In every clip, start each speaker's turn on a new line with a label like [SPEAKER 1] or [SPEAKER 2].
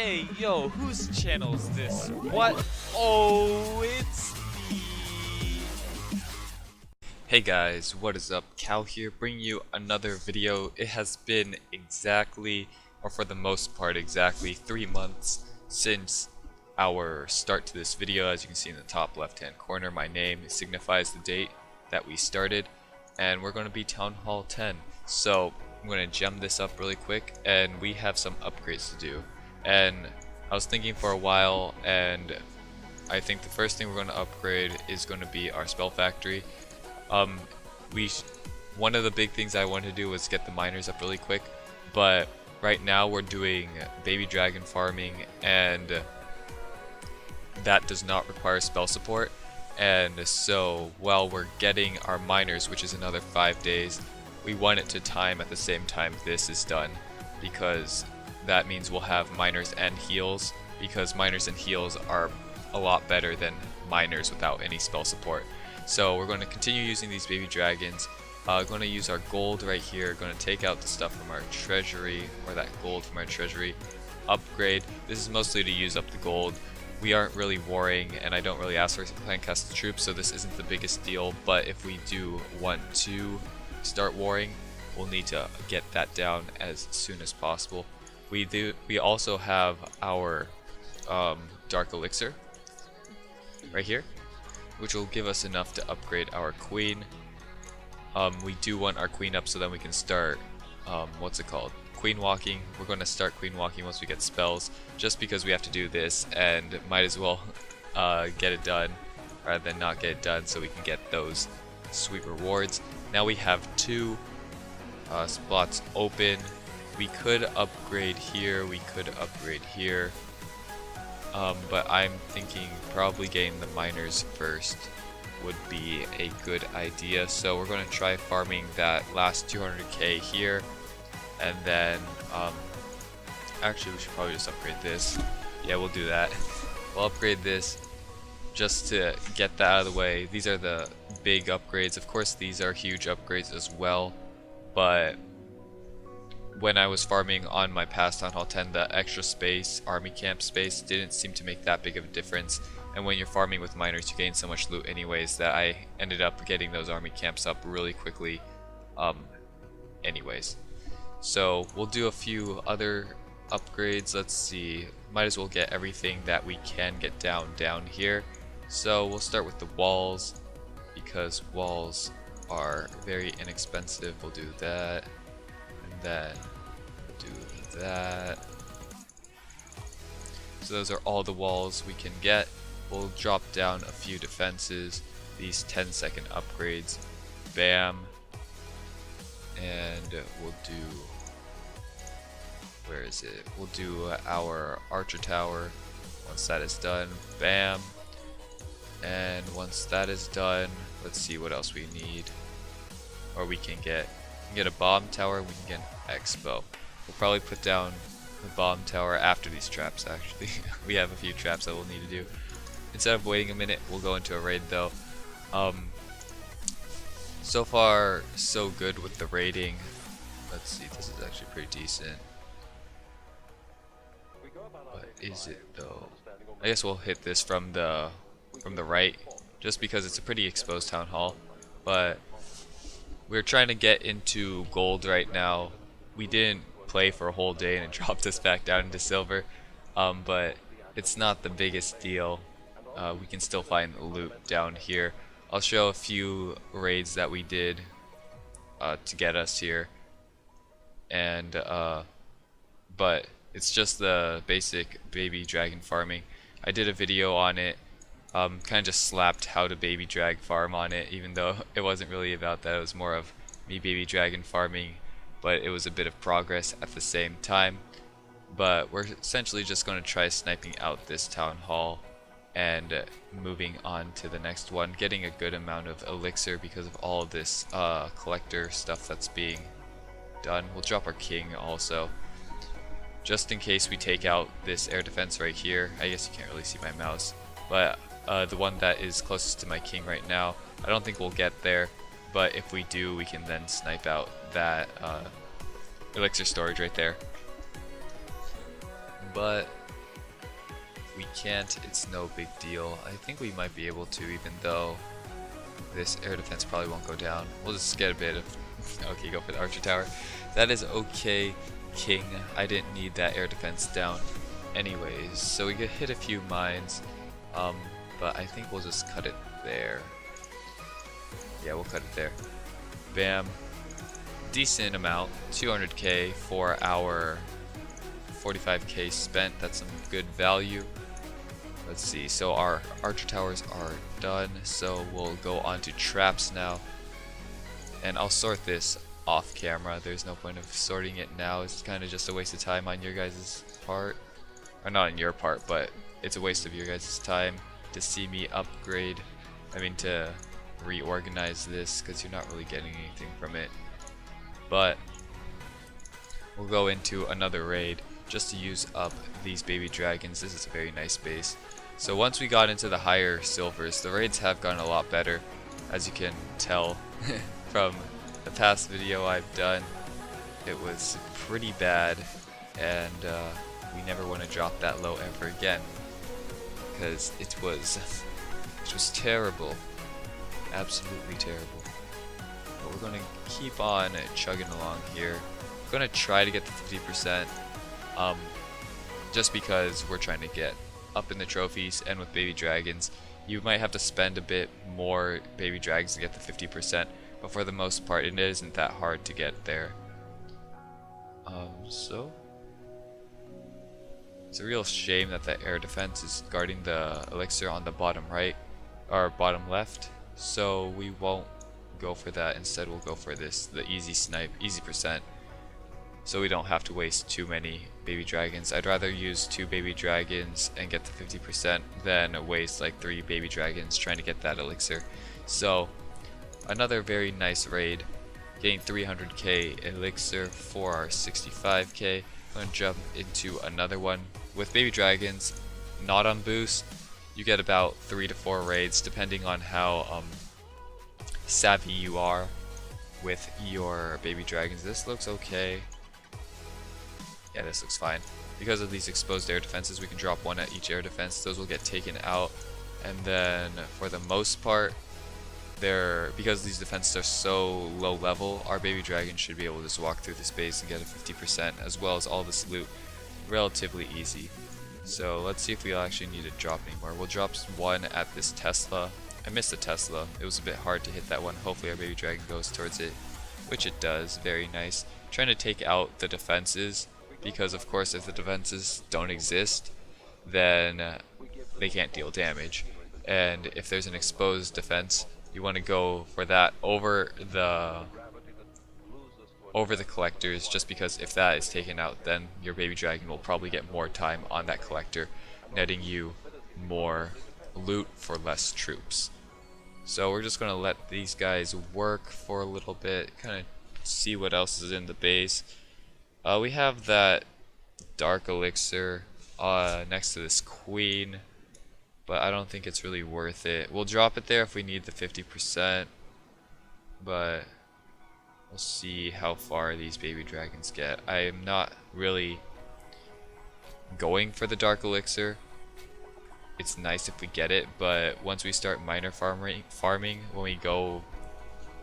[SPEAKER 1] Hey, yo, whose channel is this? What? Oh, it's me. Hey guys, what is up? Cal here, bringing you another video. It has been exactly, or for the most part, exactly 3 months since our start to this video. As you can see in the top left hand corner, my name signifies the date that we started, and we're going to be Town Hall 10. So I'm going to gem this up really quick, and we have some upgrades to do. And I was thinking for a while, and I think the first thing we're going to upgrade is going to be our spell factory. One of the big things I wanted to do was get the miners up really quick, but right now we're doing baby dragon farming, and that does not require spell support. And so while we're getting our miners, which is another 5 days, we want it to time at the same time this is done, because that means we'll have miners and heals, because miners and heals are a lot better than miners without any spell support. So we're going to continue using these baby dragons. Going to use our gold right here, going to take out the stuff from our treasury, or that gold from our treasury, upgrade. This is mostly to use up the gold. We aren't really warring, and I don't really ask for clan cast troops, so this isn't the biggest deal, but if we do want to start warring, we'll need to get that down as soon as possible. We also have our dark elixir right here, which will give us enough to upgrade our queen. We do want our queen up so that we can start queen walking. We're going to start queen walking once we get spells, just because we have to do this, and might as well get it done rather than not get it done, so we can get those sweet rewards. Now we have 2 spots open. We could upgrade here, we could upgrade here, but I'm thinking probably getting the miners first would be a good idea. So we're going to try farming that last 200k here, and then actually we should probably just upgrade this. Yeah, we'll do that. We'll upgrade this just to get that out of the way. These are the big upgrades. Of course these are huge upgrades as well, but when I was farming on my past Town Hall 10, the extra space, army camp space, didn't seem to make that big of a difference. And when you're farming with miners, you gain so much loot anyways that I ended up getting those army camps up really quickly anyways. So we'll do a few other upgrades. Let's see, might as well get everything that we can get down here. So we'll start with the walls, because walls are very inexpensive. We'll do that, and then we'll do that. So those are all the walls we can get. We'll drop down a few defenses, these 10-second upgrades, bam, and we'll do, where is it? We'll do our archer tower. Once that is done, bam, and once that is done, let's see what else we need. Or we can get a bomb tower, we can get an expo. We'll probably put down the bomb tower after these traps actually. We have a few traps that we'll need to do. Instead of waiting a minute, we'll go into a raid though. So far so good with the raiding. Let's see, this is actually pretty decent. But is it though? I guess we'll hit this from the right, just because it's a pretty exposed town hall. But we're trying to get into gold right now. We didn't play for a whole day and it dropped us back down into silver, but it's not the biggest deal. We can still find the loot down here. I'll show a few raids that we did to get us here, and but it's just the basic baby dragon farming. I did a video on it, kind of just slapped how to baby drag farm on it, even though it wasn't really about that. It was more of me baby dragon farming, but it was a bit of progress at the same time. But we're essentially just going to try sniping out this town hall and moving on to the next one, getting a good amount of elixir because of all of this collector stuff that's being done. We'll drop our king also, just in case we take out this air defense right here. I guess you can't really see my mouse, but the one that is closest to my king right now, I don't think we'll get there, but if we do, we can then snipe out that elixir storage right there. But we can't, it's no big deal. I think we might be able to, even though this air defense probably won't go down. We'll just get a bit of okay, go for the archer tower. That is okay, king. I didn't need that air defense down anyways. So we get hit a few mines, but I think we'll just cut it there. Yeah, we'll cut it there. Bam. Decent amount, 200k for our 45k spent. That's some good value. Let's see, so our archer towers are done, so we'll go on to traps now. And I'll sort this off camera. There's no point of sorting it now. It's kind of just a waste of time on your guys' part. Or not on your part, but it's a waste of your guys' time to see me upgrade. I mean, to reorganize this, because you're not really getting anything from it. But we'll go into another raid just to use up these baby dragons. This is a very nice base. So once we got into the higher silvers, the raids have gotten a lot better, as you can tell from the past video I've done. It was pretty bad, and we never want to drop that low ever again, because it was terrible, absolutely terrible. But we're going to keep on chugging along here. We're going to try to get to 50%, just because we're trying to get up in the trophies, and with baby dragons you might have to spend a bit more baby dragons to get to 50%, but for the most part it isn't that hard to get there. So it's a real shame that the air defense is guarding the elixir on the bottom right or bottom left, so we won't go for that. Instead we'll go for this, the easy snipe, easy percent, so we don't have to waste too many baby dragons. I'd rather use 2 baby dragons and get to 50% than waste like 3 baby dragons trying to get that elixir. So another very nice raid, getting 300k elixir for our 65k. I'm going to jump into another one with baby dragons, not on boost. You get about 3 to 4 raids depending on how savvy you are with your baby dragons. This looks okay. Yeah, this looks fine. Because of these exposed air defenses, we can drop 1 at each air defense. Those will get taken out, and then for the most part, because these defenses are so low level, our baby dragon should be able to just walk through this base and get a 50%, as well as all this loot relatively easy. So let's see if we actually need to drop anymore. We'll drop 1 at this Tesla. I missed the Tesla. It was a bit hard to hit that one. Hopefully our baby dragon goes towards it, which it does. Very nice. Trying to take out the defenses, because of course if the defenses don't exist, then they can't deal damage. And if there's an exposed defense, you want to go for that over the collectors, just because if that is taken out, then your baby dragon will probably get more time on that collector, netting you more loot for less troops. So we're just going to let these guys work for a little bit, kind of see what else is in the base. We have that dark elixir next to this queen, but I don't think it's really worth it. We'll drop it there if we need the 50%, but we'll see how far these baby dragons get. I am not really going for the dark elixir. It's nice if we get it, but once we start miner farming, when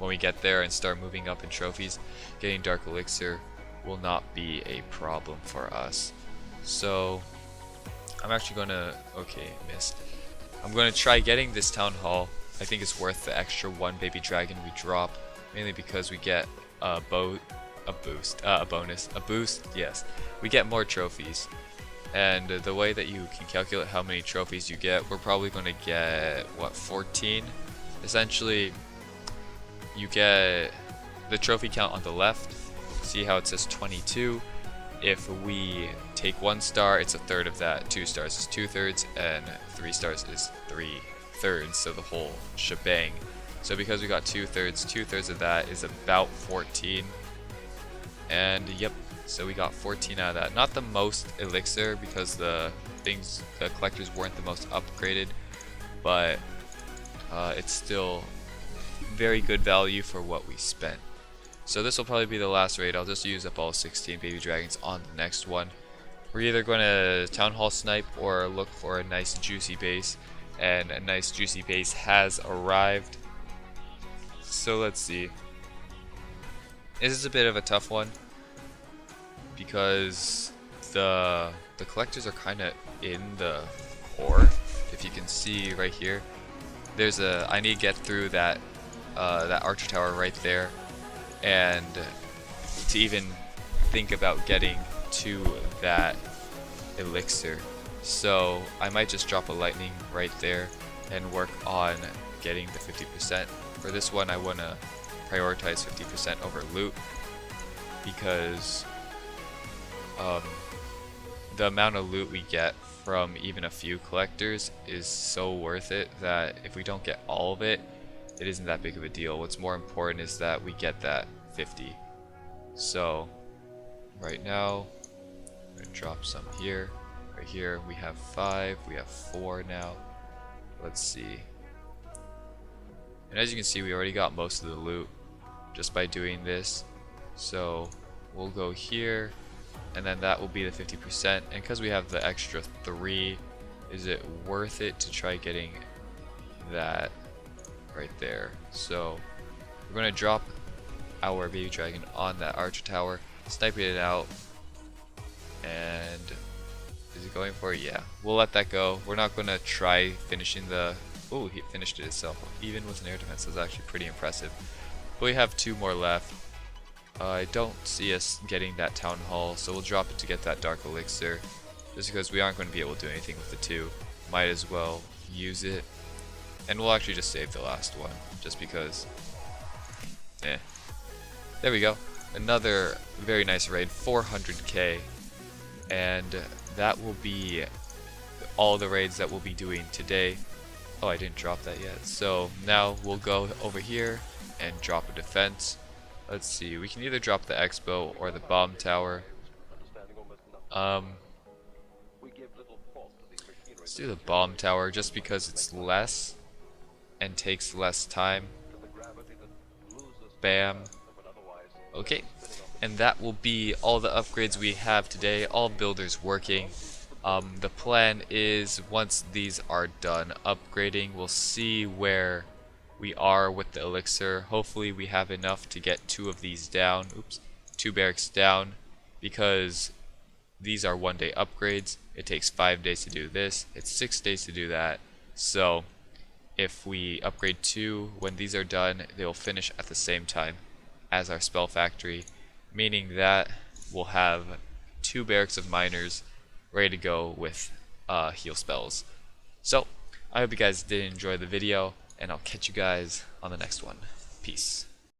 [SPEAKER 1] we get there and start moving up in trophies, getting dark elixir will not be a problem for us. So I'm actually gonna, okay, missed. I'm gonna try getting this town hall. I think it's worth the extra 1 baby dragon we drop, mainly because we get a boost, yes. We get more trophies, and the way that you can calculate how many trophies you get, we're probably gonna get, what, 14? Essentially, you get the trophy count on the left. See how it says 22? If we take 1 star, it's 1/3 of that. 2 stars is 2/3, and 3 stars is 3/3. So the whole shebang. So because we got 2/3, 2/3 of that is about 14. And yep, so we got 14 out of that. Not the most elixir, because the collectors weren't the most upgraded, but it's still very good value for what we spent. So this will probably be the last raid. I'll just use up all 16 baby dragons on the next one. We're either going to Town Hall snipe or look for a nice juicy base, and a nice juicy base has arrived. So let's see. This is a bit of a tough one because the collectors are kind of in the core. If you can see right here, I need to get through that that archer tower right there, and to even think about getting to that elixir. So I might just drop a lightning right there and work on getting the 50%. For this one I want to prioritize 50% over loot because the amount of loot we get from even a few collectors is so worth it that if we don't get all of it, it isn't that big of a deal. What's more important is that we get that 50. So right now I'm going to drop some here. Right here we have 5, we have 4 now. Let's see. And as you can see, we already got most of the loot just by doing this. So we'll go here, and then that will be the 50%. And because we have the extra 3, is it worth it to try getting that right there? So we're going to drop our baby dragon on that archer tower, sniping it out, and is it going for it? Yeah, we'll let that go. We're not going to try finishing the... Oh, he finished it itself. Even with an air defense, that's actually pretty impressive. But we have 2 more left. I don't see us getting that town hall, so we'll drop it to get that dark elixir. Just because we aren't going to be able to do anything with the 2. Might as well use it. And we'll actually just save the last one, just because. There we go. Another very nice raid, 400k. And that will be all the raids that we'll be doing today. Oh, I didn't drop that yet. So now we'll go over here and drop a defense. Let's see, we can either drop the expo or the bomb tower. Let's do the bomb tower just because it's less and takes less time. Bam. Okay, and that will be all the upgrades we have today, all builders working. The plan is once these are done upgrading, we'll see where we are with the elixir. Hopefully we have enough to get 2 of these down. Oops, 2 barracks down, because these are 1-day upgrades. It takes 5 days to do this. It's 6 days to do that. So if we upgrade 2, when these are done, they'll finish at the same time as our spell factory, meaning that we'll have 2 barracks of miners ready to go with heal spells. So I hope you guys did enjoy the video, and I'll catch you guys on the next one. Peace.